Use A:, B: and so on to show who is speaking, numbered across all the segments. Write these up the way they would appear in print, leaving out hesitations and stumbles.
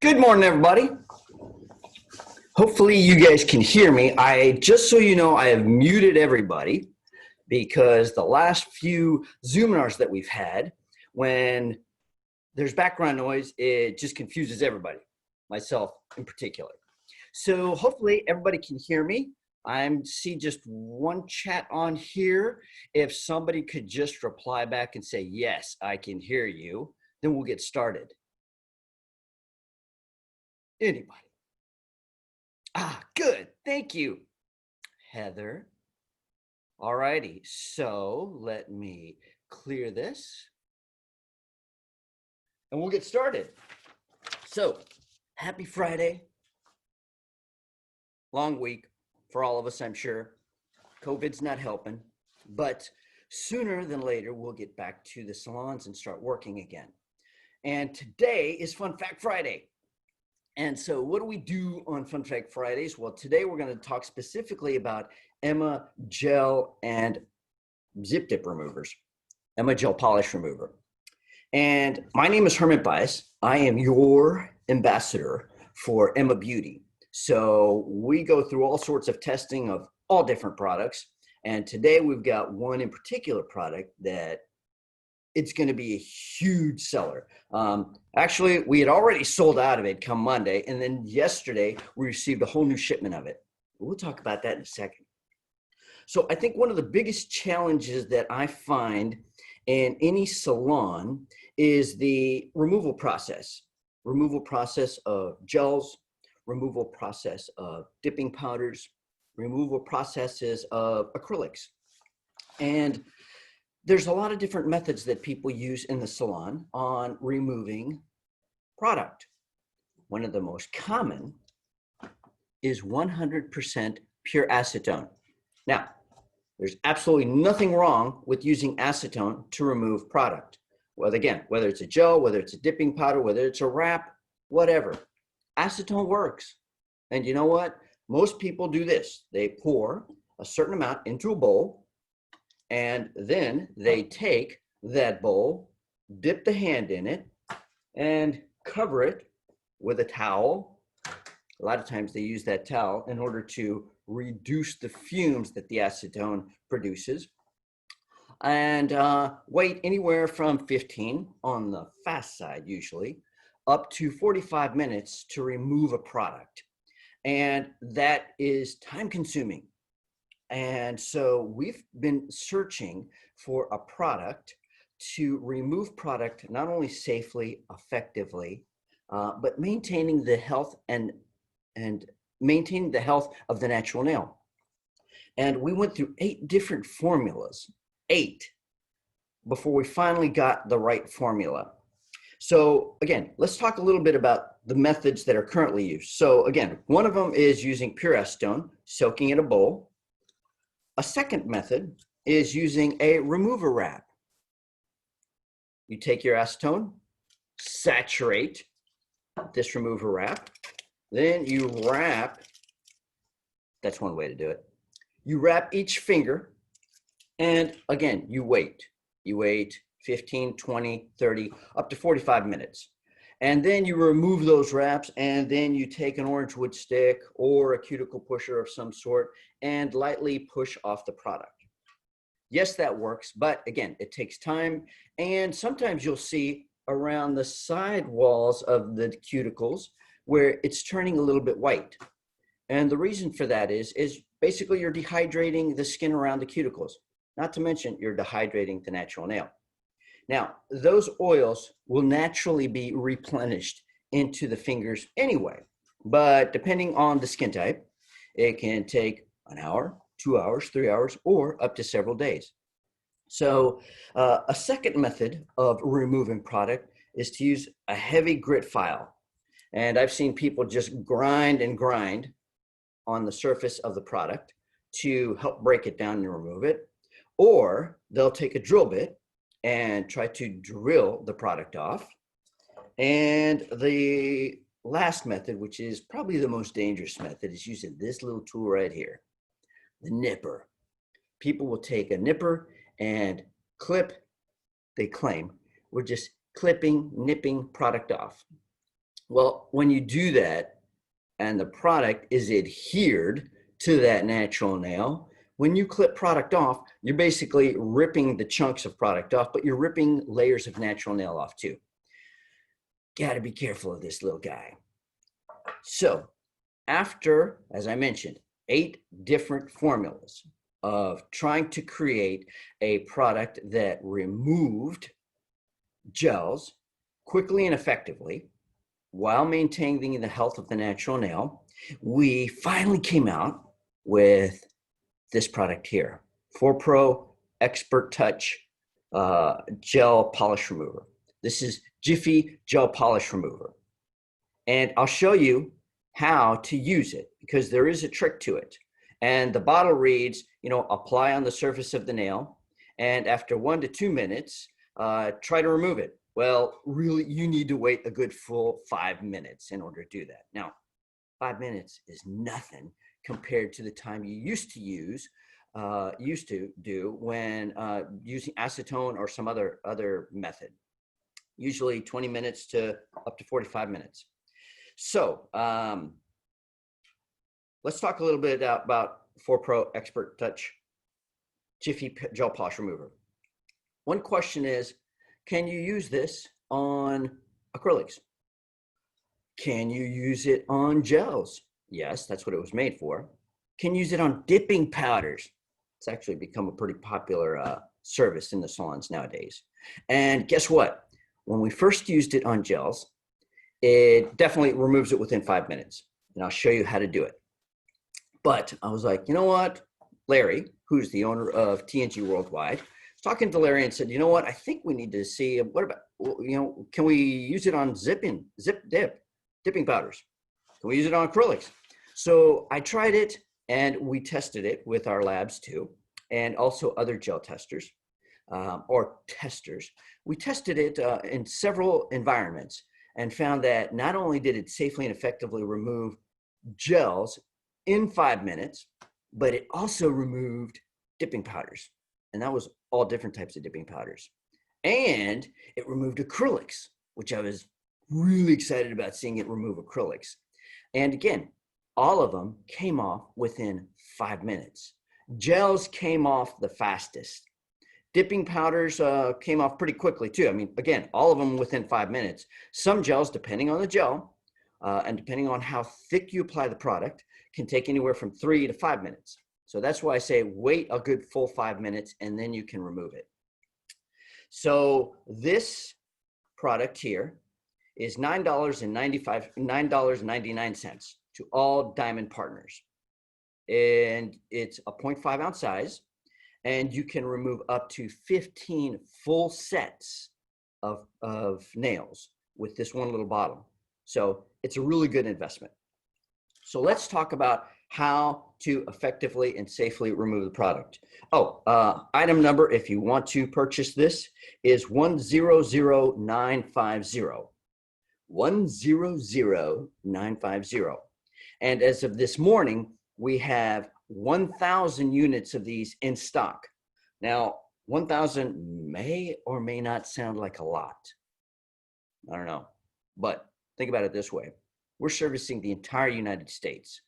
A: Good morning, everybody. Hopefully you guys can hear me. Just so you know, I have muted everybody because the last few Zoominars that we've had, when there's background noise, it just confuses everybody, myself in particular. So hopefully everybody can hear me. I see just one chat on here. If somebody could just reply back and say, yes, I can hear you, then we'll get started. Anybody? Good. Thank you, Heather. All righty. So let me clear this and we'll get started. So happy Friday. Long week for all of us, I'm sure. COVID's not helping, but sooner than later, we'll get back to the salons and start working again. And today is Fun Fact Friday. And so what do we do on Fun Fact Fridays? Well, today we're going to talk specifically about Emma Gel and Zip Dip removers, Emma Gel Polish Remover. And my name is Hermit Bias. I am your ambassador for Emma Beauty. So we go through all sorts of testing of all different products. And today we've got one in particular product that it's going to be a huge seller. Actually, we had already sold out of it come Monday. And then yesterday, we received a whole new shipment of it. We'll talk about that in a second. So I think one of the biggest challenges that I find in any salon is the removal process of gels, removal process of dipping powders, removal processes of acrylics. And there's a lot of different methods that people use in the salon on removing product. One of the most common is 100% pure acetone. Now, there's absolutely nothing wrong with using acetone to remove product. Well, again, whether it's a gel, whether it's a dipping powder, whether it's a wrap, whatever, acetone works. And you know what? Most people do this. They pour a certain amount into a bowl, and then they take that bowl, dip the hand in it, and cover it with a towel. A lot of times they use that towel in order to reduce the fumes that the acetone produces. And wait anywhere from 15, on the fast side usually, up to 45 minutes to remove a product. And that is time consuming. And so we've been searching for a product to remove product not only safely, effectively, but maintaining the health and maintaining the health of the natural nail. And we went through 8 different formulas, 8, before we finally got the right formula. So again, let's talk a little bit about the methods that are currently used. So again, one of them is using pure acetone, soaking in a bowl. A second method is using a remover wrap. You take your acetone, saturate this remover wrap, then you wrap, that's one way to do it. You wrap each finger, and again, you wait. You wait 15, 20, 30, up to 45 minutes. And then you remove those wraps, and then you take an orange wood stick or a cuticle pusher of some sort and lightly push off the product. Yes, that works, but again, it takes time. And sometimes you'll see around the side walls of the cuticles where it's turning a little bit white. And the reason for that is basically you're dehydrating the skin around the cuticles, not to mention you're dehydrating the natural nail. Now, those oils will naturally be replenished into the fingers anyway, but depending on the skin type, it can take an hour, 2 hours, 3 hours, or up to several days. So a second method of removing product is to use a heavy grit file. And I've seen people just grind and grind on the surface of the product to help break it down and remove it. Or they'll take a drill bit and try to drill the product off. And the last method, which is probably the most dangerous method, is using this little tool right here, the nipper. People will take a nipper and clip, they claim, we're just clipping, nipping product off. Well, when you do that and the product is adhered to that natural nail, when you clip product off, you're basically ripping the chunks of product off, but you're ripping layers of natural nail off too. Got to be careful of this little guy. So after, as I mentioned, 8 different formulas of trying to create a product that removed gels quickly and effectively while maintaining the health of the natural nail, we finally came out with this product here, 4Pro Expert Touch Gel Polish Remover. This is Jiffy Gel Polish Remover. And I'll show you how to use it because there is a trick to it. And the bottle reads, apply on the surface of the nail. And after 1 to 2 minutes, try to remove it. Well, really, you need to wait a good full 5 minutes in order to do that. Now, 5 minutes is nothing compared to the time you used to do when using acetone or some other method. Usually 20 minutes to up to 45 minutes. So let's talk a little bit about 4Pro Expert Touch Jiffy Gel Polish Remover. One question is, can you use this on acrylics? Can you use it on gels? Yes, that's what it was made for. Can you use it on dipping powders? It's actually become a pretty popular service in the salons nowadays. And guess what? When we first used it on gels, it definitely removes it within 5 minutes. And I'll show you how to do it. But I was like, you know what? Larry, who's the owner of TNG Worldwide, was talking to Larry and said, you know what? I think we need to see, what about, can we use it on dipping powders? Can we use it on acrylics? So I tried it and we tested it with our labs too, and also other gel testers or testers. We tested it in several environments and found that not only did it safely and effectively remove gels in 5 minutes, but it also removed dipping powders. And that was all different types of dipping powders. And it removed acrylics, which I was really excited about seeing it remove acrylics. And again, all of them came off within 5 minutes. Gels came off the fastest. Dipping powders came off pretty quickly too. I mean, again, all of them within 5 minutes. Some gels, depending on the gel and depending on how thick you apply the product, can take anywhere from 3 to 5 minutes. So that's why I say wait a good full 5 minutes and then you can remove it. So this product here is $9.99 to all Diamond partners. And it's a 0.5 ounce size. And you can remove up to 15 full sets of nails with this one little bottle. So it's a really good investment. So let's talk about how to effectively and safely remove the product. Item number, if you want to purchase this, is 100950. 100950. And as of this morning, we have 1,000 units of these in stock. Now, 1,000 may or may not sound like a lot. I don't know, but think about it this way. We're servicing the entire United States,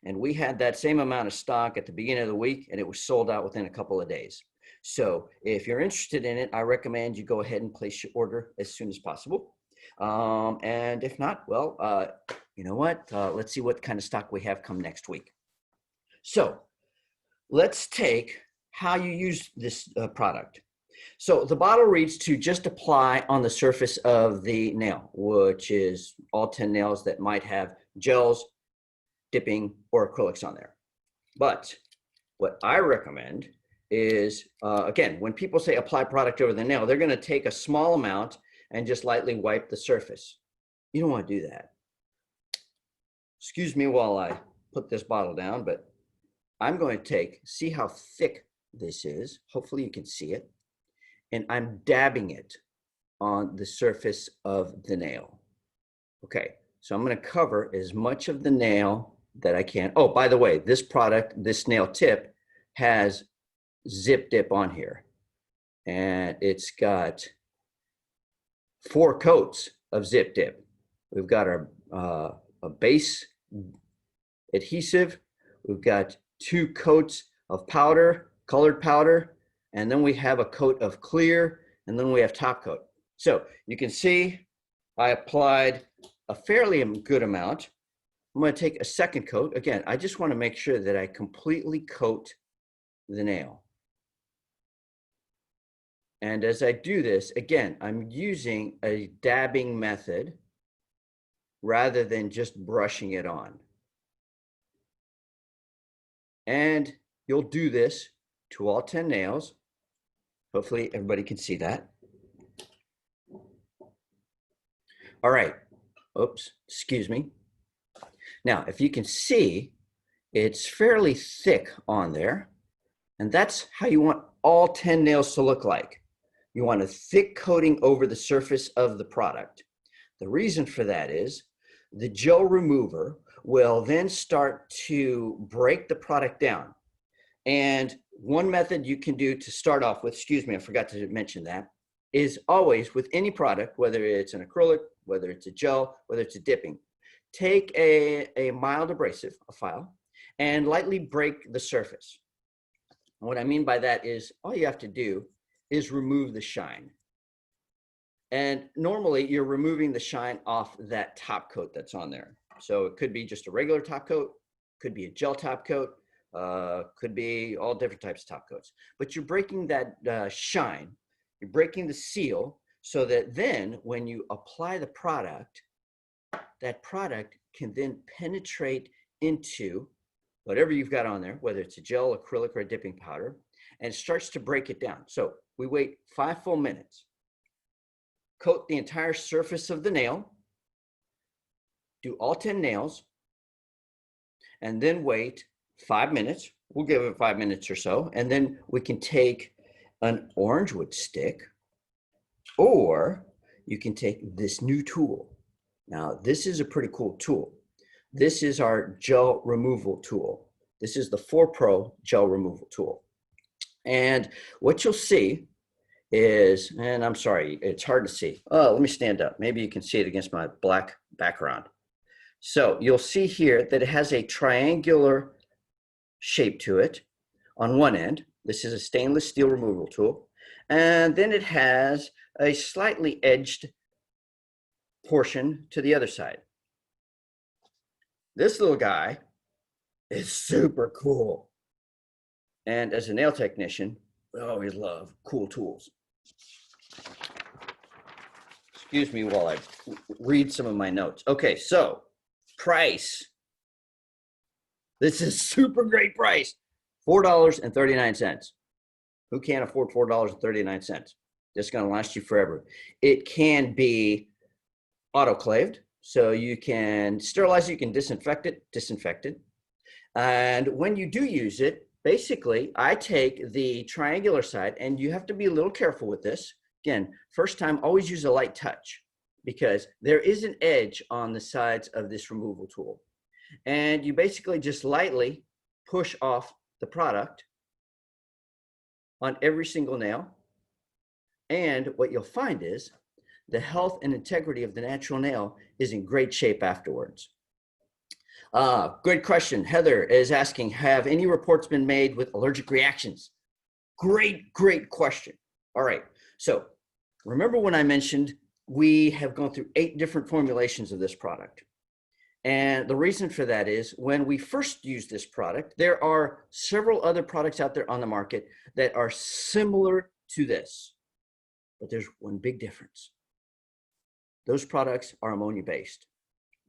A: and we had that same amount of stock at the beginning of the week, and it was sold out within a couple of days. So if you're interested in it, I recommend you go ahead and place your order as soon as possible. And if not, well, you know what? Let's see what kind of stock we have come next week. So let's take how you use this product. So the bottle reads to just apply on the surface of the nail, which is all 10 nails that might have gels, dipping, or acrylics on there. But what I recommend is, again, when people say apply product over the nail, they're going to take a small amount and just lightly wipe the surface. You don't want to do that. Excuse me while I put this bottle down, but I'm going to see how thick this is. Hopefully you can see it. And I'm dabbing it on the surface of the nail. Okay, so I'm going to cover as much of the nail that I can. Oh, by the way, this product, this nail tip, has Zip Dip on here. And it's got 4 coats of Zip Dip. We've got our a base adhesive. We've got 2 coats of powder, colored powder, and then we have a coat of clear, and then we have top coat. So you can see I applied a fairly good amount. I'm going to take a second coat. Again, I just want to make sure that I completely coat the nail. And as I do this, again, I'm using a dabbing method rather than just brushing it on. And you'll do this to all 10 nails. Hopefully everybody can see that. All right. Oops, excuse me. Now, if you can see, it's fairly thick on there. And that's how you want all 10 nails to look like. You want a thick coating over the surface of the product. The reason for that is the gel remover will then start to break the product down. And one method you can do to start off with, excuse me, I forgot to mention that, is always with any product, whether it's an acrylic, whether it's a gel, whether it's a dipping, take a mild abrasive, a file, and lightly break the surface. And what I mean by that is all you have to do is remove the shine. And normally you're removing the shine off that top coat that's on there. So it could be just a regular top coat, could be a gel top coat, could be all different types of top coats. But you're breaking that shine, you're breaking the seal so that then when you apply the product, that product can then penetrate into whatever you've got on there, whether it's a gel, acrylic, or a dipping powder, and starts to break it down. So we wait 5 full minutes, coat the entire surface of the nail, do all 10 nails, and then wait 5 minutes. We'll give it 5 minutes or so, and then we can take an orange wood stick, or you can take this new tool. Now, this is a pretty cool tool. This is our gel removal tool. This is the 4Pro gel removal tool. And what you'll see is, and I'm sorry, it's hard to see. Oh, let me stand up. Maybe you can see it against my black background. So you'll see here that it has a triangular shape to it on one end. This is a stainless steel removal tool. And then it has a slightly edged portion to the other side. This little guy is super cool. And as a nail technician, we always love cool tools. Excuse me while I read some of my notes. Okay, so price. This is super great price. $4.39. Who can't afford $4.39? It's going to last you forever. It can be autoclaved, so you can sterilize it, you can disinfect it. And when you do use it, basically, I take the triangular side, and you have to be a little careful with this. Again, first time, always use a light touch because there is an edge on the sides of this removal tool. And you basically just lightly push off the product on every single nail. And what you'll find is the health and integrity of the natural nail is in great shape afterwards. Good question. Heather is asking, have any reports been made with allergic reactions? Great question. All right. So remember when I mentioned we have gone through 8 different formulations of this product. And the reason for that is when we first used this product, there are several other products out there on the market that are similar to this, but there's one big difference. Those products are ammonia-based.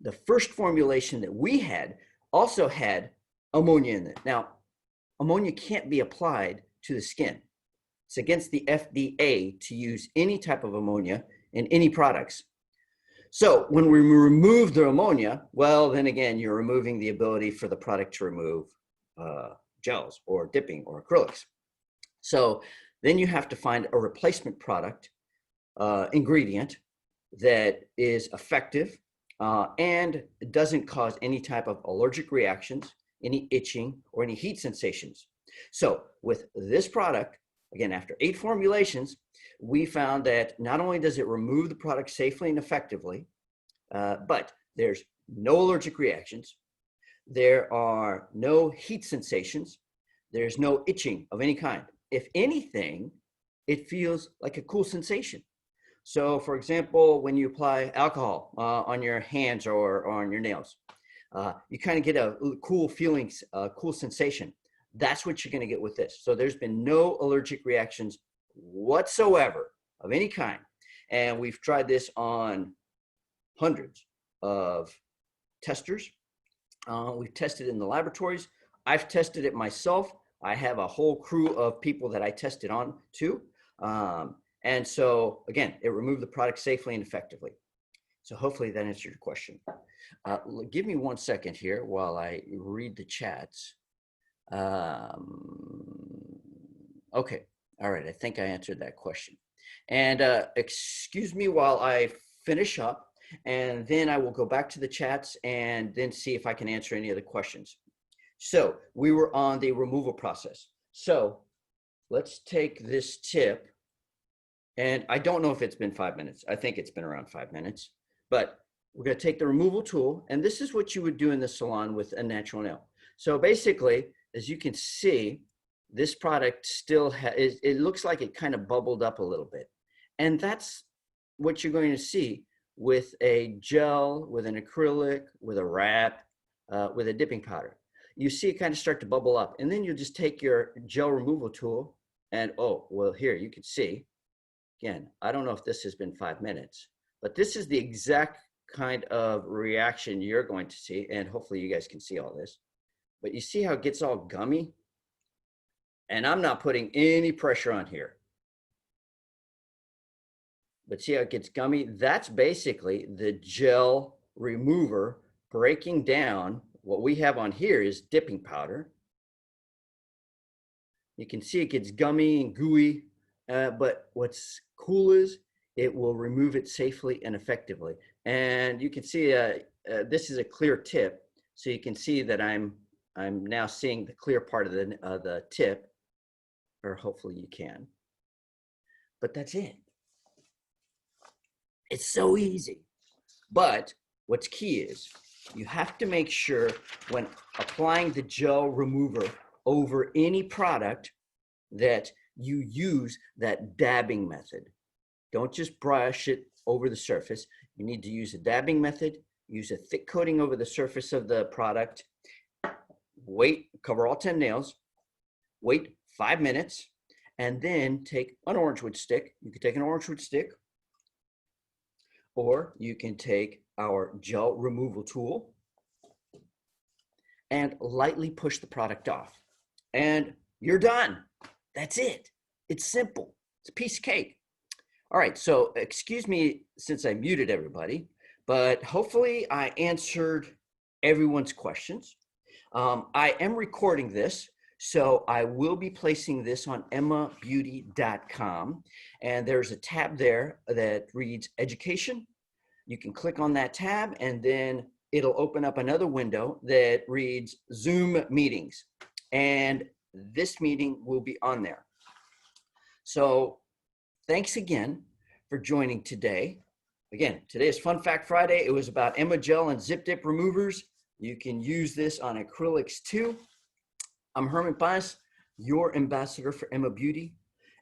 A: The first formulation that we had also had ammonia in it. Now, ammonia can't be applied to the skin. It's against the FDA to use any type of ammonia in any products. So when we remove the ammonia, well, then again, you're removing the ability for the product to remove gels or dipping or acrylics. So then you have to find a replacement product ingredient that is effective and doesn't cause any type of allergic reactions, any itching, or any heat sensations. So with this product, again, after 8 formulations, we found that not only does it remove the product safely and effectively, but there's no allergic reactions. There are no heat sensations. There's no itching of any kind. If anything, it feels like a cool sensation. So for example, when you apply alcohol on your hands or on your nails, you kind of get a cool feeling, cool sensation. That's what you're going to get with this. So there's been no allergic reactions whatsoever of any kind. And we've tried this on hundreds of testers. We've tested in the laboratories. I've tested it myself. I have a whole crew of people that I tested on too. And so again, it removed the product safely and effectively. So hopefully that answered your question. Give me 1 second here while I read the chats. Okay, all right, I think I answered that question. And excuse me while I finish up, and then I will go back to the chats and then see if I can answer any of the questions. So we were on the removal process. So let's take this tip, and I don't know if it's been 5 minutes. I think it's been around 5 minutes, but we're going to take the removal tool, and this is what you would do in the salon with a natural nail. So basically, as you can see, this product still it looks like it kind of bubbled up a little bit. And that's what you're going to see with a gel, with an acrylic, with a wrap, with a dipping powder. You see it kind of start to bubble up, and then you just take your gel removal tool and, oh, well, here you can see, again, I don't know if this has been 5 minutes, but this is the exact kind of reaction you're going to see, and hopefully you guys can see all this. But you see how it gets all gummy? And I'm not putting any pressure on here. But see how it gets gummy? That's basically the gel remover breaking down. What we have on here is dipping powder. You can see it gets gummy and gooey, but what's cool is it will remove it safely and effectively. And you can see this is a clear tip, so you can see that I'm now seeing the clear part of the tip, or hopefully you can. But that's it. It's so easy. But what's key is you have to make sure when applying the gel remover over any product that you use that dabbing method. Don't just brush it over the surface. You need to use a dabbing method, use a thick coating over the surface of the product, wait, cover all 10 nails, wait 5 minutes, and then take an orange wood stick. You can take an orange wood stick, or you can take our gel removal tool and lightly push the product off. And you're done. That's it. It's simple. It's a piece of cake. All right, so excuse me since I muted everybody, but hopefully I answered everyone's questions. I am recording this, so I will be placing this on emmabeauty.com, and there's a tab there that reads Education. You can click on that tab, and then it'll open up another window that reads Zoom Meetings, and this meeting will be on there. So thanks again for joining today. Again, today is Fun Fact Friday. It was about Emma Gel and Zip Dip removers. You can use this on acrylics too. I'm Herman Paez, your ambassador for Emma Beauty,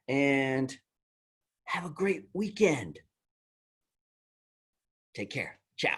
A: and have a great weekend. Take care. Ciao.